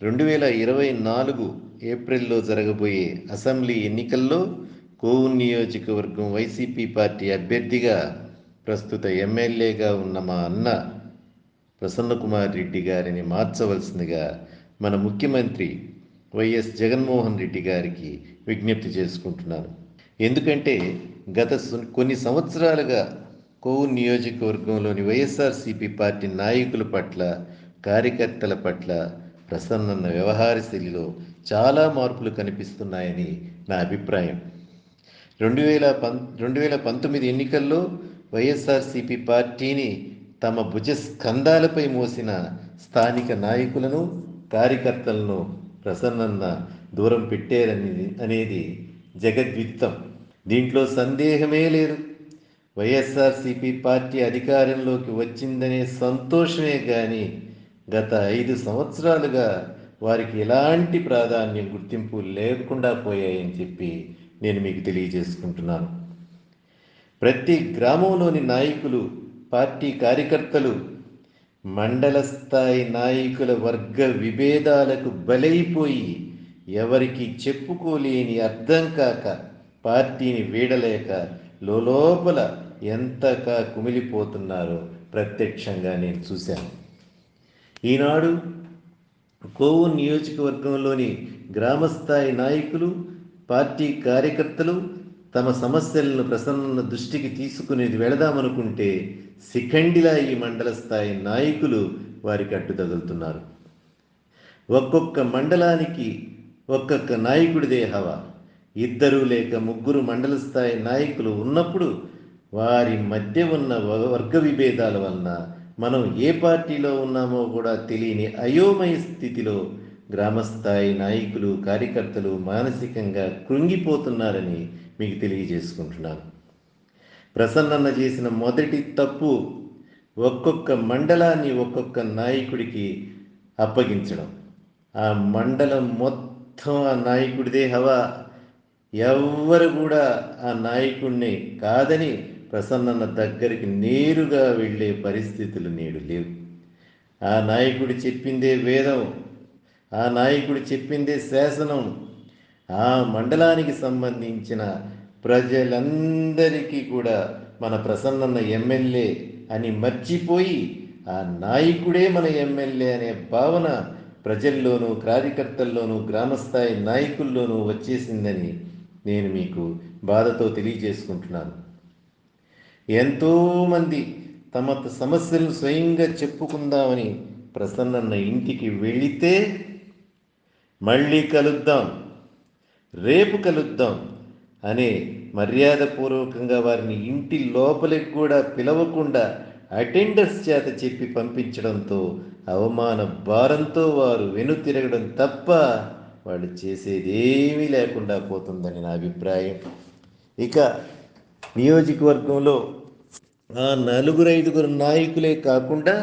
2024 ఏప్రిల్లో జరగబోయే అసెంబ్లీ ఎన్నికల్లో కోవూరు నియోజకవర్గం వైసీపీ పార్టీ అభ్యర్థిగా ప్రస్తుత ఎమ్మెల్యేగా ఉన్న మా అన్న ప్రసన్నకుమార్ రెడ్డి గారిని మార్చవలసిందిగా మన ముఖ్యమంత్రి వైఎస్ జగన్మోహన్ రెడ్డి గారికి విజ్ఞప్తి చేసుకుంటున్నాను. ఎందుకంటే కొన్ని సంవత్సరాలుగా కోవూరు నియోజకవర్గంలోని వైఎస్ఆర్సీపీ పార్టీ నాయకుల పట్ల, కార్యకర్తల పట్ల ప్రసన్నన్న వ్యవహార శైలిలో చాలా మార్పులు కనిపిస్తున్నాయని నా అభిప్రాయం. 2019 ఎన్నికల్లో వైఎస్ఆర్సీపీ పార్టీని తమ భుజ స్కంధాలపై మోసిన స్థానిక నాయకులను, కార్యకర్తలను ప్రసన్నన్న దూరం అనేది జగద్విదితం. దీంట్లో సందేహమే లేదు. వైఎస్ఆర్సీపీ పార్టీ అధికారంలోకి వచ్చిందనే సంతోషమే కానీ గత 5 సంవత్సరాలుగా వారికి ఎలాంటి ప్రాధాన్యం, గుర్తింపు లేకుండా పోయాయని చెప్పి నేను మీకు తెలియజేసుకుంటున్నాను. ప్రతి గ్రామంలోని నాయకులు, పార్టీ కార్యకర్తలు మండల స్థాయి నాయకుల వర్గ విభేదాలకు బలైపోయి ఎవరికి చెప్పుకోలేని, అర్థం కాక పార్టీని వీడలేక లోపల ఎంతగా కుమిలిపోతున్నారో ప్రత్యక్షంగా నేను చూశాను. ఈనాడు కోవూరు నియోజకవర్గంలోని గ్రామస్థాయి నాయకులు, పార్టీ కార్యకర్తలు తమ సమస్యలను ప్రసన్న దృష్టికి తీసుకుని వెళదామనుకుంటే శిఖండిలా ఈ మండల స్థాయి నాయకులు వారికి అడ్డు తగులుతున్నారు. ఒక్కొక్క మండలానికి ఒక్కొక్క నాయకుడిదే హవా. 2 లేక 3 మండల స్థాయి నాయకులు ఉన్నప్పుడు వారి మధ్య ఉన్న వర్గ విభేదాల వలన మనం ఏ పార్టీలో ఉన్నామో కూడా తెలియని అయోమయ స్థితిలో గ్రామస్థాయి నాయకులు, కార్యకర్తలు మానసికంగా కృంగిపోతున్నారని మీకు తెలియజేసుకుంటున్నాను. ప్రసన్నన్న చేసిన మొదటి తప్పు ఒక్కొక్క మండలాన్ని ఒక్కొక్క నాయకుడికి అప్పగించడం. ఆ మండలం మొత్తం ఆ నాయకుడిదే హవా. ఎవ్వరు కూడా ఆ నాయకుడిని కాదని ప్రసన్నన్న దగ్గరికి నేరుగా వెళ్ళే పరిస్థితులు నేడు లేవు. ఆ నాయకుడు చెప్పిందే వేదం, ఆ నాయకుడు చెప్పిందే శాసనం. ఆ మండలానికి సంబంధించిన ప్రజలందరికీ కూడా మన ప్రసన్నన్న ఎమ్మెల్యే అని మర్చిపోయి ఆ నాయకుడే మన ఎమ్మెల్యే అనే భావన ప్రజల్లోనూ, కార్యకర్తల్లోనూ, గ్రామస్థాయి నాయకుల్లోనూ వచ్చేసిందని నేను మీకు బాధతో తెలియజేసుకుంటున్నాను. ఎంతోమంది తమ సమస్యలను స్వయంగా చెప్పుకుందామని ప్రసన్నన్న ఇంటికి వెళితే మళ్ళీ కలుద్దాం, రేపు కలుద్దాం అనే మర్యాదపూర్వకంగా వారిని ఇంటి లోపలికి కూడా పిలవకుండా అటెండర్స్ చేత చెప్పి పంపించడంతో అవమాన భారంతో వారు వెనుతిరగడం తప్ప వాళ్ళు చేసేదేమీ లేకుండా పోతుందని నా అభిప్రాయం. ఇక నియోజకవర్గంలో ఆ 4-5 నాయకులే కాకుండా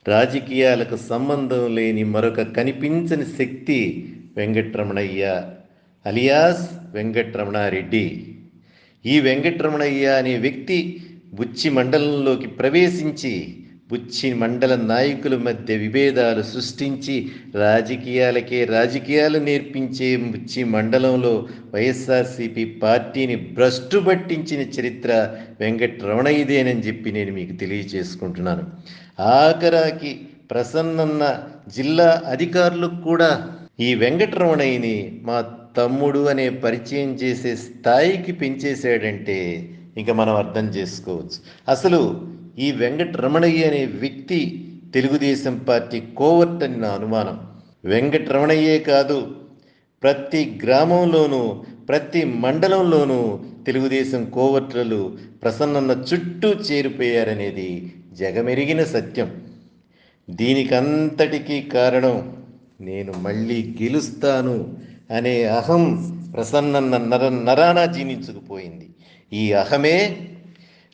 రాజకీయాలకు సంబంధం లేని మరొక కనిపించని శక్తి వెంకటరమణయ్య అలియాస్ వెంకటరమణారెడ్డి. ఈ వెంకటరమణయ్య అనే వ్యక్తి బుచ్చి మండలంలోకి ప్రవేశించి బుచ్చి మండల నాయకుల మధ్య విభేదాలు సృష్టించి రాజకీయాలు నేర్పించే బుచ్చి మండలంలో వైఎస్ఆర్సీపీ పార్టీని భ్రష్టు పట్టించిన చరిత్ర వెంకటరమణయ్యదేనని చెప్పి నేను మీకు తెలియజేసుకుంటున్నాను. ఆఖరాకి ప్రసన్నన్న జిల్లా అధికారులకు కూడా ఈ వెంకటరమణయ్యని మా తమ్ముడు అనే పరిచయం చేసే స్థాయికి పెంచేశాడంటే ఇంకా మనం అర్థం చేసుకోవచ్చు. అసలు ఈ వెంకటరమణయ్య అనే వ్యక్తి తెలుగుదేశం పార్టీ కోవర్ట్ అని నా అనుమానం. వెంకటరమణయ్యే కాదు, ప్రతి గ్రామంలోనూ, ప్రతి మండలంలోనూ తెలుగుదేశం కోవర్టులు ప్రసన్నన్న చుట్టూ చేరిపోయారనేది జగమెరిగిన సత్యం. దీనికంతటికీ కారణం నేను మళ్ళీ గెలుస్తాను అనే అహం ప్రసన్నన్న నరానా జీర్ణించుకుపోయింది. ఈ అహమే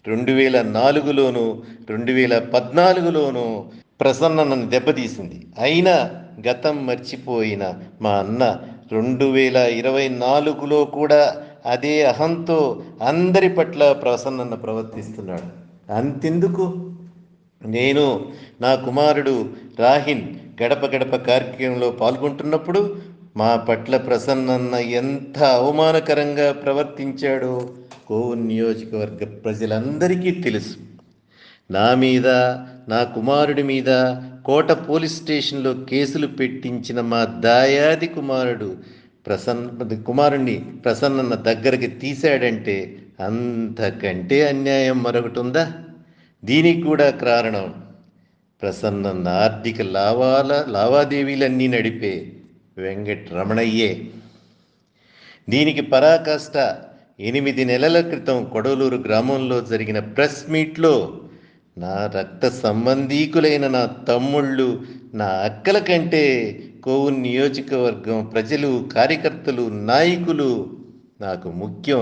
2004లోనూ 2014లోనూ ప్రసన్నన్నను దెబ్బతీసింది. అయినా గతం మర్చిపోయిన మా అన్న 2024లో కూడా అదే అహంతో అందరి పట్ల ప్రసన్నన్న ప్రవర్తిస్తున్నాడు. అంతెందుకు, నేను, నా కుమారుడు రాహిన్ గడప గడప కార్యక్రమంలో పాల్గొంటున్నప్పుడు మా పట్ల ప్రసన్నన్న ఎంత అవమానకరంగా ప్రవర్తించాడో కోవూరు నియోజకవర్గ ప్రజలందరికీ తెలుసు. నా మీద, నా కుమారుడి మీద కోట పోలీస్ స్టేషన్లో కేసులు పెట్టించిన మా దాయాది కుమారుణ్ణి ప్రసన్నన్న దగ్గరికి తీశాడంటే అంతకంటే అన్యాయం మరొకటి ఉందా? దీనికి కూడా కారణం ప్రసన్నన్న ఆర్థిక లావాదేవీలన్నీ నడిపే వెంకటరమణయ్యే. దీనికి పరాకాష్ట 8 నెలల క్రితం కొడవలూరు గ్రామంలో జరిగిన ప్రెస్ మీట్లో నా రక్త సంబంధీకులైన నా తమ్ముళ్ళు, నా అక్కల కంటే కోవూరు నియోజకవర్గం ప్రజలు, కార్యకర్తలు, నాయకులు నాకు ముఖ్యం.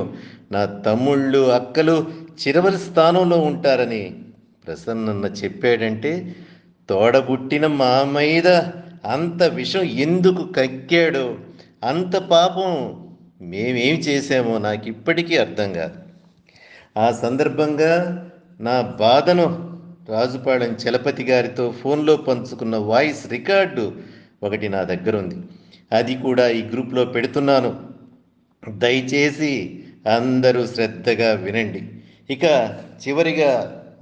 నా తమ్ముళ్ళు, అక్కలు చివరి స్థానంలో ఉంటారని ప్రసన్నన్న చెప్పాడంటే తోడబుట్టిన మా మీద అంత విషం ఎందుకు కక్కాడో, అంత పాపం మేమేం చేశామో నాకు ఇప్పటికీ అర్థం కాదు. ఆ సందర్భంగా నా బాధను రాజుపాళెం చలపతి గారితో ఫోన్లో పంచుకున్న వాయిస్ రికార్డు ఒకటి నా దగ్గర ఉంది. అది కూడా ఈ గ్రూప్లో పెడుతున్నాను. దయచేసి అందరూ శ్రద్ధగా వినండి. ఇక చివరిగా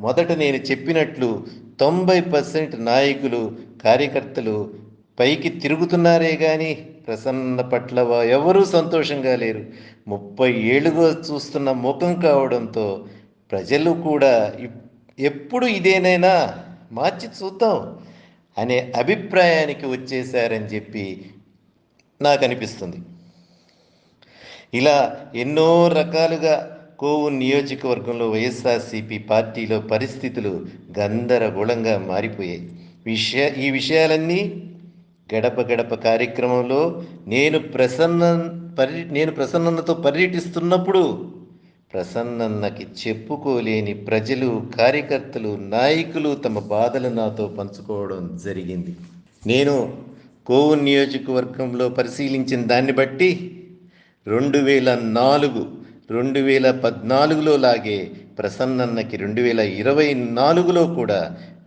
మొదట నేను చెప్పినట్లు 90% నాయకులు, కార్యకర్తలు పైకి తిరుగుతున్నారే కానీ ప్రసన్న పట్ల ఎవరూ సంతోషంగా లేరు. 30 ఏళ్ళుగా చూస్తున్న ముఖం కావడంతో ప్రజలు కూడా ఎప్పుడు ఇదేనైనా మార్చి చూద్దాం అనే అభిప్రాయానికి వచ్చేశారని చెప్పి నాకు అనిపిస్తుంది. ఇలా ఎన్నో రకాలుగా కోవూరు నియోజకవర్గంలో వైఎస్ఆర్సీపీ పార్టీలో పరిస్థితులు గందరగోళంగా మారిపోయాయి. ఈ విషయాలన్నీ గడప గడప కార్యక్రమంలో నేను ప్రసన్నతో పర్యటిస్తున్నప్పుడు ప్రసన్నన్నకి చెప్పుకోలేని ప్రజలు, కార్యకర్తలు, నాయకులు తమ బాధలు నాతో పంచుకోవడం జరిగింది. నేను కోవూరు నియోజకవర్గంలో పరిశీలించిన దాన్ని బట్టి 2014లో లాగే ప్రసన్నన్నకి 2024లో కూడా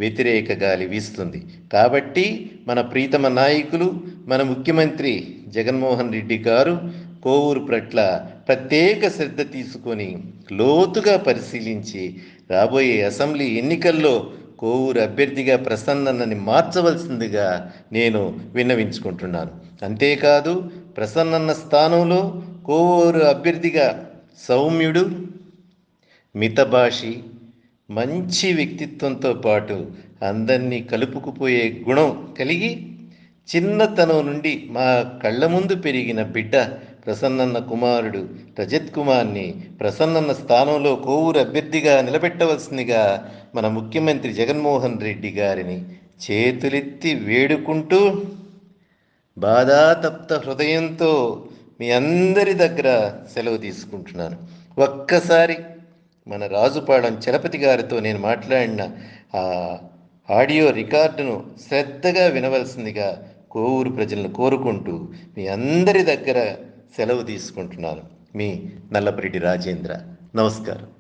వ్యతిరేక గాలి వీస్తుంది. కాబట్టి మన ప్రీతమ నాయకులు, మన ముఖ్యమంత్రి జగన్మోహన్ రెడ్డి గారు కోవూరు పట్ల ప్రత్యేక శ్రద్ధ తీసుకొని లోతుగా పరిశీలించి రాబోయే అసెంబ్లీ ఎన్నికల్లో కోవూరు అభ్యర్థిగా ప్రసన్నన్నని మార్చవలసిందిగా నేను విన్నవించుకుంటున్నాను. అంతేకాదు, ప్రసన్నన్న స్థానంలో కోవూరు అభ్యర్థిగా సౌమ్యుడు, మితభాషి, మంచి వ్యక్తిత్వంతో పాటు అందరినీ కలుపుకుపోయే గుణం కలిగి చిన్నతనం నుండి మా కళ్ళ ముందు పెరిగిన బిడ్డ ప్రసన్నన్న కుమారుడు రజత్ కుమార్ని ప్రసన్నన్న స్థానంలో కోవూరు అభ్యర్థిగా నిలబెట్టవలసిందిగా మన ముఖ్యమంత్రి జగన్మోహన్ రెడ్డి గారిని చేతులెత్తి వేడుకుంటూ బాధాతప్త హృదయంతో మీ అందరి దగ్గర సెలవు తీసుకుంటున్నాను. ఒక్కసారి మన రాజుపాళెం చలపతి గారితో నేను మాట్లాడిన ఆ ఆడియో రికార్డును శ్రద్ధగా వినవలసిందిగా కోవూరు ప్రజలను కోరుకుంటూ మీ అందరి దగ్గర సెలవు తీసుకుంటున్నాను. మీ నల్లపరెడ్డి రాజేంద్ర. నమస్కారం.